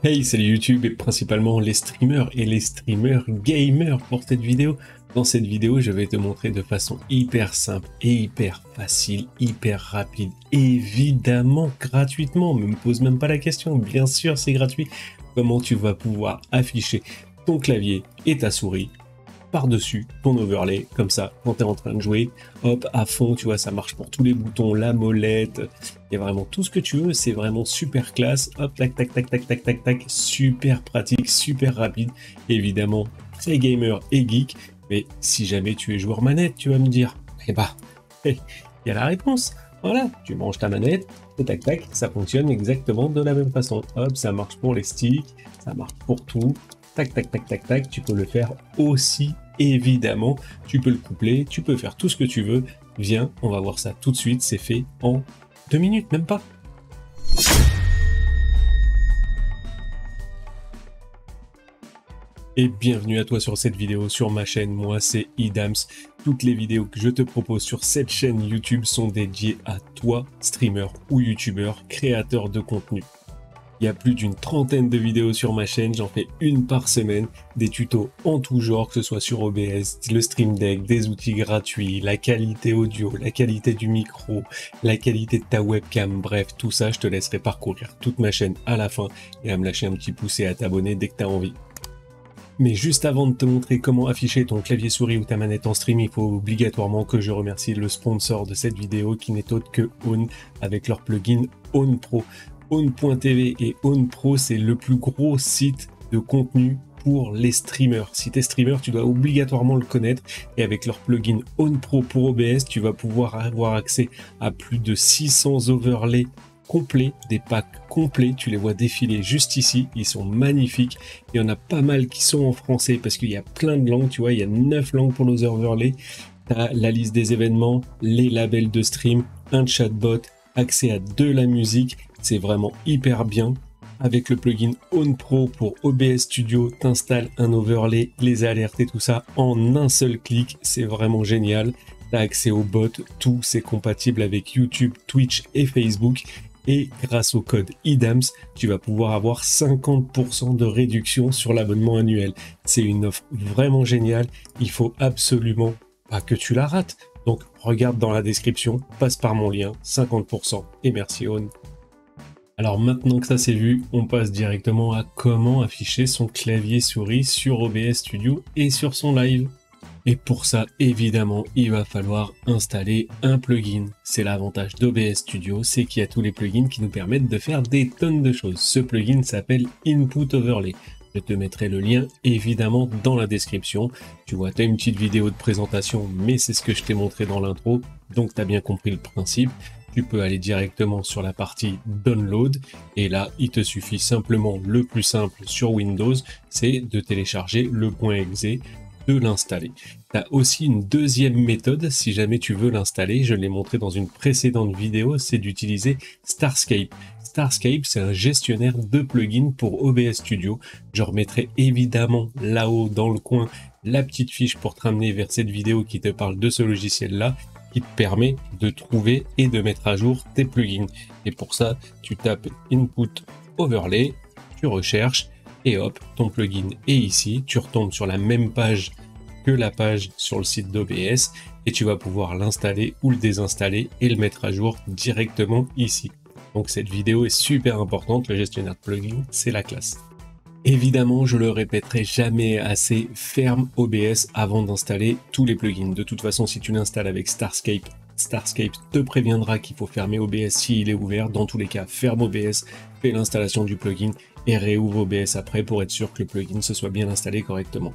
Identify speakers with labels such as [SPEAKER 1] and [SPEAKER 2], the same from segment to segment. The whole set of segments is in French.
[SPEAKER 1] Hey, salut YouTube et principalement les streamers et les streamers gamers pour cette vidéo. Dans cette vidéo, je vais te montrer de façon hyper simple et hyper facile, hyper rapide, évidemment gratuitement, ne me pose même pas la question, bien sûr c'est gratuit, comment tu vas pouvoir afficher ton clavier et ta souris par-dessus ton overlay, comme ça, quand tu es en train de jouer, hop, à fond, tu vois, ça marche pour tous les boutons, la molette, il y a vraiment tout ce que tu veux, c'est vraiment super classe, hop, tac, tac, tac, tac, tac, tac, tac, super pratique, super rapide, évidemment, très gamer et geek, mais si jamais tu es joueur manette, tu vas me dire, eh bah, il y a la réponse, voilà, tu branches ta manette, et tac, tac, ça fonctionne exactement de la même façon, hop, ça marche pour les sticks, ça marche pour tout, tac, tac, tac, tac, tac, tu peux le faire aussi. Évidemment, tu peux le coupler, tu peux faire tout ce que tu veux. Viens, on va voir ça tout de suite, c'est fait en 2 minutes, même pas. Et bienvenue à toi sur cette vidéo sur ma chaîne, moi c'est Idams. Toutes les vidéos que je te propose sur cette chaîne YouTube sont dédiées à toi, streamer ou youtubeur, créateur de contenu. Il y a plus d'une trentaine de vidéos sur ma chaîne, j'en fais une par semaine, des tutos en tout genre, que ce soit sur OBS, le Stream Deck, des outils gratuits, la qualité audio, la qualité du micro, la qualité de ta webcam, bref, tout ça, je te laisserai parcourir toute ma chaîne à la fin et à me lâcher un petit pouce et à t'abonner dès que tu as envie. Mais juste avant de te montrer comment afficher ton clavier souris ou ta manette en stream, il faut obligatoirement que je remercie le sponsor de cette vidéo qui n'est autre que Own avec leur plugin Own Pro. Own.tv et Own Pro, c'est le plus gros site de contenu pour les streamers. Si tu es streamer, tu dois obligatoirement le connaître. Et avec leur plugin Own Pro pour OBS, tu vas pouvoir avoir accès à plus de 600 overlays complets, des packs complets. Tu les vois défiler juste ici. Ils sont magnifiques. Il y en a pas mal qui sont en français parce qu'il y a plein de langues. Tu vois, il y a 9 langues pour nos overlays. Tu as la liste des événements, les labels de stream, un chatbot, accès à de la musique. C'est vraiment hyper bien. Avec le plugin Own Pro pour OBS Studio, t'installes un overlay, les alertes et tout ça en un seul clic. C'est vraiment génial. Tu as accès aux bots, tout c'est compatible avec YouTube, Twitch et Facebook. Et grâce au code IDAMS, tu vas pouvoir avoir 50% de réduction sur l'abonnement annuel. C'est une offre vraiment géniale. Il faut absolument pas que tu la rates. Donc regarde dans la description, passe par mon lien, 50% et merci Own. Alors maintenant que ça c'est vu, on passe directement à comment afficher son clavier souris sur OBS Studio et sur son live. Et pour ça, évidemment, il va falloir installer un plugin. C'est l'avantage d'OBS Studio, c'est qu'il y a tous les plugins qui nous permettent de faire des tonnes de choses. Ce plugin s'appelle Input Overlay. Je te mettrai le lien évidemment dans la description. Tu vois, tu as une petite vidéo de présentation, mais c'est ce que je t'ai montré dans l'intro, donc tu as bien compris le principe. Tu peux aller directement sur la partie Download et là, il te suffit simplement, le plus simple sur Windows, c'est de télécharger le .exe, de l'installer. Tu as aussi une deuxième méthode si jamais tu veux l'installer, je l'ai montré dans une précédente vidéo, c'est d'utiliser Starscape. Starscape, c'est un gestionnaire de plugins pour OBS Studio. Je remettrai évidemment là-haut dans le coin la petite fiche pour te ramener vers cette vidéo qui te parle de ce logiciel-là, qui te permet de trouver et de mettre à jour tes plugins. Et pour ça, tu tapes Input Overlay, tu recherches et hop, ton plugin est ici. Tu retombes sur la même page que la page sur le site d'OBS et tu vas pouvoir l'installer ou le désinstaller et le mettre à jour directement ici. Donc cette vidéo est super importante, le gestionnaire de plugins, c'est la classe. Évidemment, je le répéterai jamais assez, ferme OBS avant d'installer tous les plugins. De toute façon, si tu l'installes avec Starscape, Starscape te préviendra qu'il faut fermer OBS s'il est ouvert. Dans tous les cas, ferme OBS, fais l'installation du plugin et réouvre OBS après pour être sûr que le plugin se soit bien installé correctement.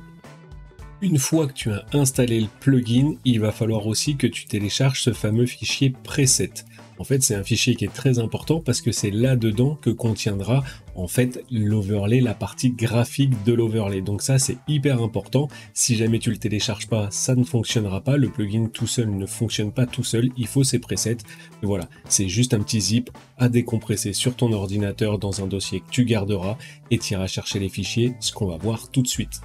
[SPEAKER 1] Une fois que tu as installé le plugin, il va falloir aussi que tu télécharges ce fameux fichier preset. En fait, c'est un fichier qui est très important parce que c'est là-dedans que contiendra en fait l'overlay, la partie graphique de l'overlay. Donc ça, c'est hyper important. Si jamais tu le télécharges pas, ça ne fonctionnera pas. Le plugin tout seul ne fonctionne pas tout seul. Il faut ses presets. Et voilà, c'est juste un petit zip à décompresser sur ton ordinateur dans un dossier que tu garderas et tu iras chercher les fichiers, ce qu'on va voir tout de suite.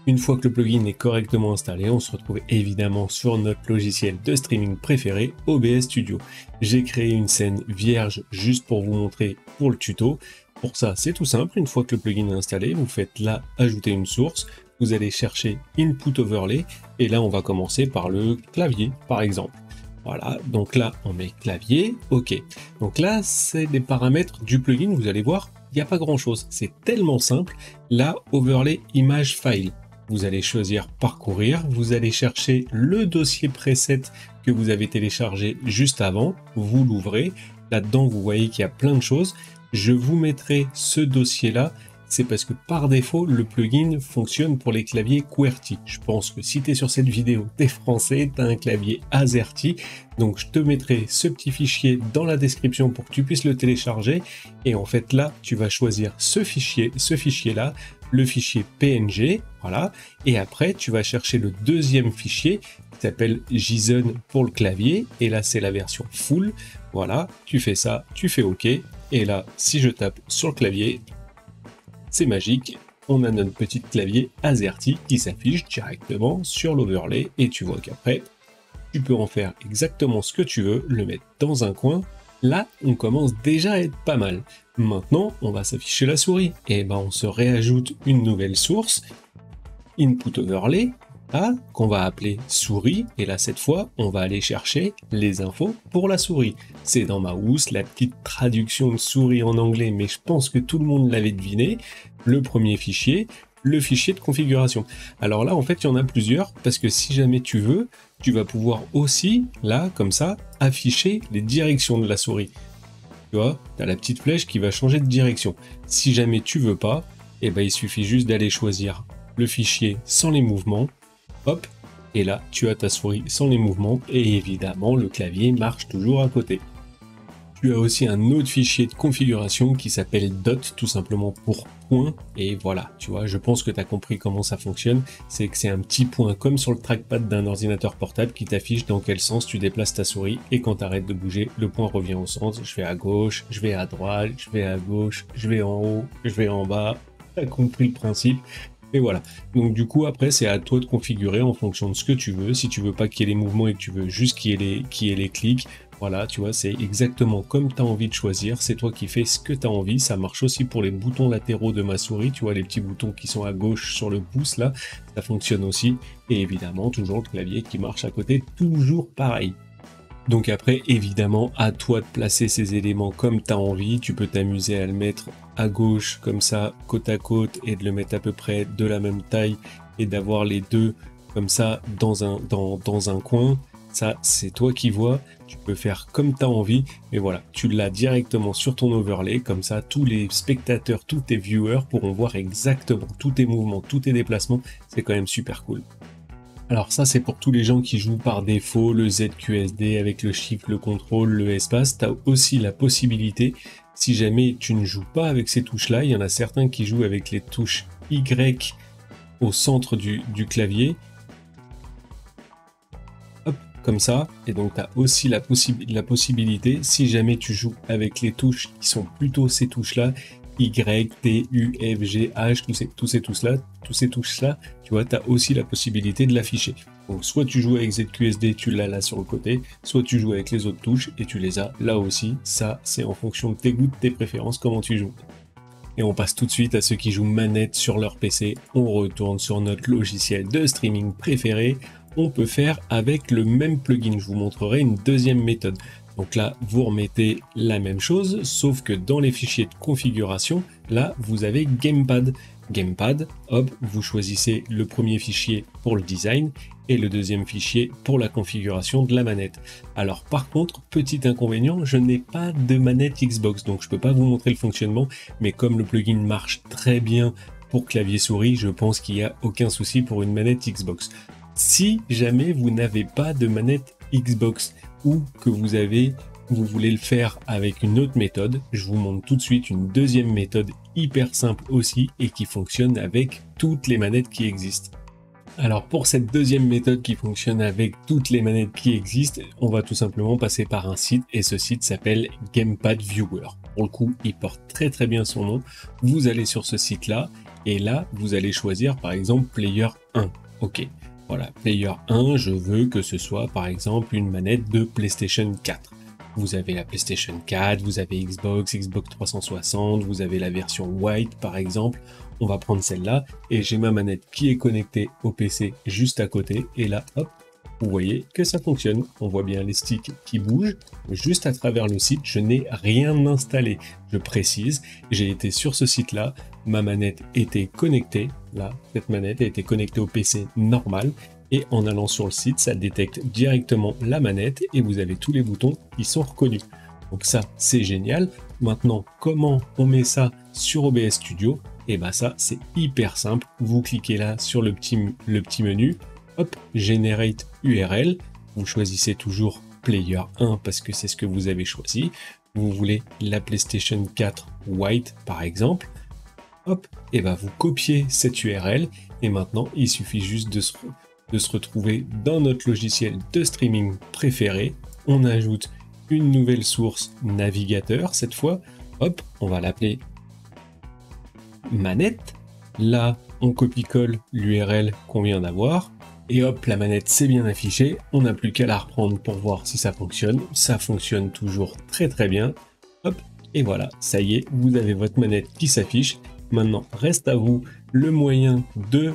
[SPEAKER 1] Une fois que le plugin est correctement installé, on se retrouve évidemment sur notre logiciel de streaming préféré, OBS Studio. J'ai créé une scène vierge juste pour vous montrer pour le tuto. Pour ça, c'est tout simple, une fois que le plugin est installé, vous faites là ajouter une source, vous allez chercher Input Overlay, et là on va commencer par le clavier par exemple. Voilà, donc là on met clavier, ok. Donc là c'est les paramètres du plugin, vous allez voir, il n'y a pas grand chose, c'est tellement simple. Là, Overlay Image File. Vous allez choisir parcourir, vous allez chercher le dossier preset que vous avez téléchargé juste avant, vous l'ouvrez, là-dedans vous voyez qu'il y a plein de choses, je vous mettrai ce dossier-là, c'est parce que par défaut le plugin fonctionne pour les claviers QWERTY. Je pense que si tu es sur cette vidéo, tu es français, tu as un clavier AZERTY, donc je te mettrai ce petit fichier dans la description pour que tu puisses le télécharger, et en fait là tu vas choisir ce fichier-là, le fichier PNG, voilà, et après tu vas chercher le deuxième fichier qui s'appelle JSON pour le clavier, et là c'est la version full, voilà, tu fais ça, tu fais OK, et là si je tape sur le clavier, c'est magique, on a notre petit clavier AZERTY qui s'affiche directement sur l'overlay, et tu vois qu'après tu peux en faire exactement ce que tu veux, le mettre dans un coin. Là, on commence déjà à être pas mal. Maintenant, on va s'afficher la souris. Et ben, on se réajoute une nouvelle source, Input Overlay, là, qu'on va appeler souris. Et là, cette fois, on va aller chercher les infos pour la souris. C'est dans ma housse, la petite traduction de souris en anglais, mais je pense que tout le monde l'avait deviné. Le premier fichier, le fichier de configuration. Alors là, en fait, il y en a plusieurs, parce que si jamais tu veux, tu vas pouvoir aussi, là, comme ça, afficher les directions de la souris. Tu vois, tu as la petite flèche qui va changer de direction. Si jamais tu veux pas, eh ben, il suffit juste d'aller choisir le fichier sans les mouvements, hop, et là, tu as ta souris sans les mouvements, et évidemment, le clavier marche toujours à côté. Tu as aussi un autre fichier de configuration qui s'appelle dot, tout simplement pour point, et voilà, tu vois, je pense que tu as compris comment ça fonctionne, c'est que c'est un petit point comme sur le trackpad d'un ordinateur portable qui t'affiche dans quel sens tu déplaces ta souris, et quand tu arrêtes de bouger, le point revient au centre, je vais à gauche, je vais à droite, je vais à gauche, je vais en haut, je vais en bas, tu as compris le principe. Et voilà, donc du coup après c'est à toi de configurer en fonction de ce que tu veux, si tu veux pas qu'il y ait les mouvements et que tu veux juste qu'il y ait les clics, voilà, tu vois, c'est exactement comme tu as envie de choisir, c'est toi qui fais ce que tu as envie, ça marche aussi pour les boutons latéraux de ma souris, tu vois, les petits boutons qui sont à gauche sur le pouce là, ça fonctionne aussi, et évidemment toujours le clavier qui marche à côté, toujours pareil. Donc après, évidemment, à toi de placer ces éléments comme tu as envie. Tu peux t'amuser à le mettre à gauche, comme ça, côte à côte, et de le mettre à peu près de la même taille, et d'avoir les deux comme ça dans un coin. Ça, c'est toi qui vois. Tu peux faire comme tu as envie. Mais voilà, tu l'as directement sur ton overlay. Comme ça, tous les spectateurs, tous tes viewers pourront voir exactement tous tes mouvements, tous tes déplacements. C'est quand même super cool. Alors ça c'est pour tous les gens qui jouent par défaut le ZQSD avec le shift, le contrôle, le espace. Tu as aussi la possibilité, si jamais tu ne joues pas avec ces touches là, il y en a certains qui jouent avec les touches Y au centre du clavier. Hop, comme ça, et donc tu as aussi la possibilité, si jamais tu joues avec les touches qui sont plutôt ces touches là, Y, T, U, F, G, H, tous ces touches-là, tu vois, tu as aussi la possibilité de l'afficher. Donc, soit tu joues avec ZQSD, tu l'as là sur le côté, soit tu joues avec les autres touches et tu les as là aussi. Ça, c'est en fonction de tes goûts, de tes préférences, comment tu joues. Et on passe tout de suite à ceux qui jouent manette sur leur PC. On retourne sur notre logiciel de streaming préféré. On peut faire avec le même plugin. Je vous montrerai une deuxième méthode. Donc là, vous remettez la même chose, sauf que dans les fichiers de configuration, là, vous avez Gamepad. Gamepad, hop, vous choisissez le premier fichier pour le design et le deuxième fichier pour la configuration de la manette. Alors par contre, petit inconvénient, je n'ai pas de manette Xbox, donc je ne peux pas vous montrer le fonctionnement, mais comme le plugin marche très bien pour clavier souris, je pense qu'il n'y a aucun souci pour une manette Xbox. Si jamais vous n'avez pas de manette Xbox, ou que vous voulez le faire avec une autre méthode, je vous montre tout de suite une deuxième méthode hyper simple aussi et qui fonctionne avec toutes les manettes qui existent. Alors pour cette deuxième méthode qui fonctionne avec toutes les manettes qui existent, on va tout simplement passer par un site et ce site s'appelle Gamepad Viewer. Pour le coup, il porte très bien son nom. Vous allez sur ce site-là Et là, vous allez choisir par exemple Player 1. Ok, voilà, Player 1, je veux que ce soit par exemple une manette de PlayStation 4. Vous avez la PlayStation 4, vous avez Xbox 360, vous avez la version White par exemple. On va prendre celle-là et j'ai ma manette qui est connectée au PC juste à côté. Et là, hop, vous voyez que ça fonctionne. On voit bien les sticks qui bougent. Juste à travers le site, je n'ai rien installé. Je précise, j'ai été sur ce site-là. Ma manette était connectée. Là, cette manette a été connectée au PC normal. Et en allant sur le site, ça détecte directement la manette et vous avez tous les boutons qui sont reconnus. Donc ça, c'est génial. Maintenant, comment on met ça sur OBS Studio? Et bien ça, c'est hyper simple. Vous cliquez là sur le petit menu. Hop, Generate URL. Vous choisissez toujours Player 1 parce que c'est ce que vous avez choisi. Vous voulez la PlayStation 4 White par exemple. Hop, et ben vous copiez cette URL. Et maintenant, il suffit juste de se retrouver dans notre logiciel de streaming préféré. On ajoute une nouvelle source navigateur cette fois. Hop, on va l'appeler manette. Là, on copie-colle l'URL qu'on vient d'avoir. Et hop, la manette c'est bien affichée. On n'a plus qu'à la reprendre pour voir si ça fonctionne. Ça fonctionne toujours très très bien. Hop, et voilà, ça y est, vous avez votre manette qui s'affiche. Maintenant, reste à vous le moyen de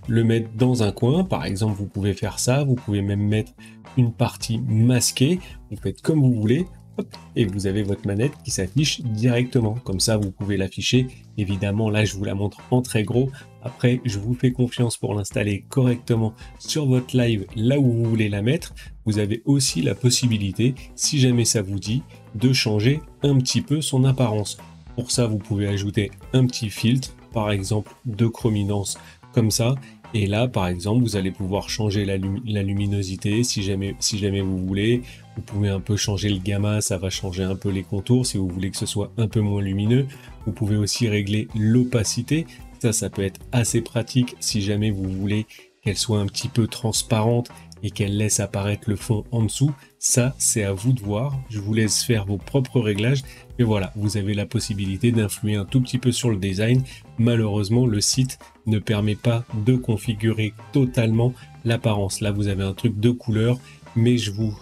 [SPEAKER 1] le mettre dans un coin. Par exemple, vous pouvez faire ça. Vous pouvez même mettre une partie masquée. Vous faites comme vous voulez. Hop, et vous avez votre manette qui s'affiche directement. Comme ça, vous pouvez l'afficher. Évidemment, là, je vous la montre en très gros. Après, je vous fais confiance pour l'installer correctement sur votre live, là où vous voulez la mettre. Vous avez aussi la possibilité, si jamais ça vous dit, de changer un petit peu son apparence. Pour ça, vous pouvez ajouter un petit filtre, par exemple de chrominance, comme ça. Et là, par exemple, vous allez pouvoir changer la luminosité si jamais vous voulez. Vous pouvez un peu changer le gamma, ça va changer un peu les contours si vous voulez que ce soit un peu moins lumineux. Vous pouvez aussi régler l'opacité. Ça peut être assez pratique si jamais vous voulez qu'elle soit un petit peu transparente et qu'elle laisse apparaître le fond en dessous. Ça, c'est à vous de voir. Je vous laisse faire vos propres réglages. Et voilà, vous avez la possibilité d'influer un tout petit peu sur le design. Malheureusement, le site ne permet pas de configurer totalement l'apparence. Là, vous avez un truc de couleur, mais je vous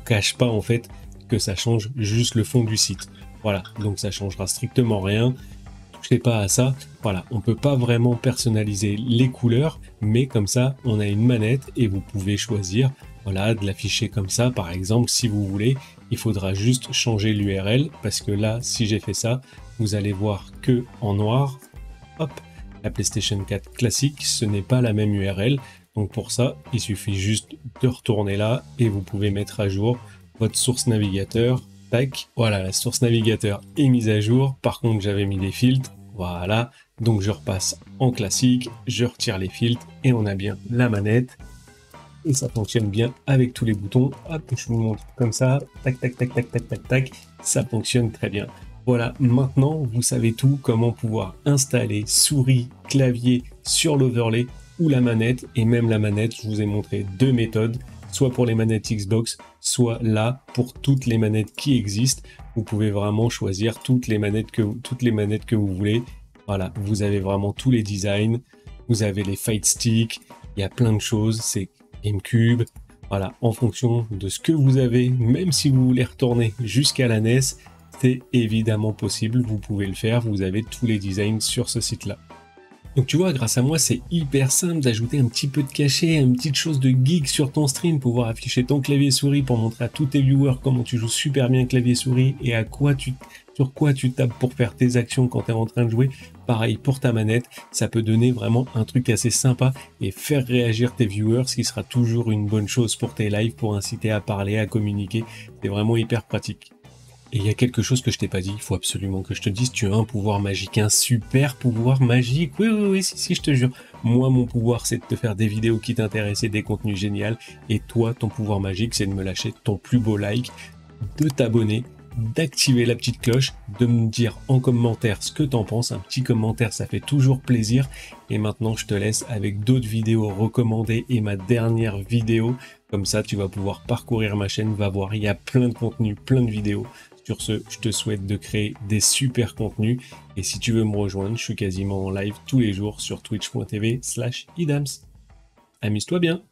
[SPEAKER 1] cache pas en fait que ça change juste le fond du site. Voilà, donc ça changera strictement rien. Touchez pas à ça. Voilà, on peut pas vraiment personnaliser les couleurs, mais comme ça, on a une manette et vous pouvez choisir, voilà, de l'afficher comme ça. Par exemple, si vous voulez, il faudra juste changer l'URL parce que là, si j'ai fait ça, vous allez voir que en noir, hop, la PlayStation 4 classique, ce n'est pas la même URL. Donc pour ça, il suffit juste de retourner là et vous pouvez mettre à jour votre source navigateur. Tac, voilà, la source navigateur est mise à jour. Par contre, j'avais mis des filtres. Voilà, donc je repasse en classique, je retire les filtres et on a bien la manette. Et ça fonctionne bien avec tous les boutons. Hop, je vous montre comme ça. Tac, tac, tac, tac, tac, tac, tac. Ça fonctionne très bien. Voilà, maintenant, vous savez tout, comment pouvoir installer souris, clavier sur l'overlay ou la manette. Et même la manette, je vous ai montré deux méthodes. Soit pour les manettes Xbox, soit là pour toutes les manettes qui existent. Vous pouvez vraiment choisir toutes les manettes que vous voulez. Voilà, vous avez vraiment tous les designs. Vous avez les fight sticks. Il y a plein de choses. C'est GameCube. Voilà, en fonction de ce que vous avez, même si vous voulez retourner jusqu'à la NES, c'est évidemment possible. Vous pouvez le faire. Vous avez tous les designs sur ce site-là. Donc tu vois, grâce à moi, c'est hyper simple d'ajouter un petit peu de cachet, une petite chose de geek sur ton stream, pouvoir afficher ton clavier souris pour montrer à tous tes viewers comment tu joues super bien clavier souris et sur quoi tu tapes pour faire tes actions quand tu es en train de jouer. Pareil pour ta manette, ça peut donner vraiment un truc assez sympa et faire réagir tes viewers, ce qui sera toujours une bonne chose pour tes lives, pour inciter à parler, à communiquer. C'est vraiment hyper pratique. Et il y a quelque chose que je t'ai pas dit, il faut absolument que je te dise, tu as un pouvoir magique, un super pouvoir magique. Oui, si, je te jure. Moi, mon pouvoir, c'est de te faire des vidéos qui t'intéressent et des contenus géniaux. Et toi, ton pouvoir magique, c'est de me lâcher ton plus beau like, de t'abonner d'activer la petite cloche, de me dire en commentaire ce que t'en penses. Un petit commentaire, ça fait toujours plaisir. Et maintenant, je te laisse avec d'autres vidéos recommandées et ma dernière vidéo. Comme ça, tu vas pouvoir parcourir ma chaîne, va voir, il y a plein de contenus, plein de vidéos. Sur ce, je te souhaite de créer des super contenus. Et si tu veux me rejoindre, je suis quasiment en live tous les jours sur twitch.tv/idams. Amuse-toi bien!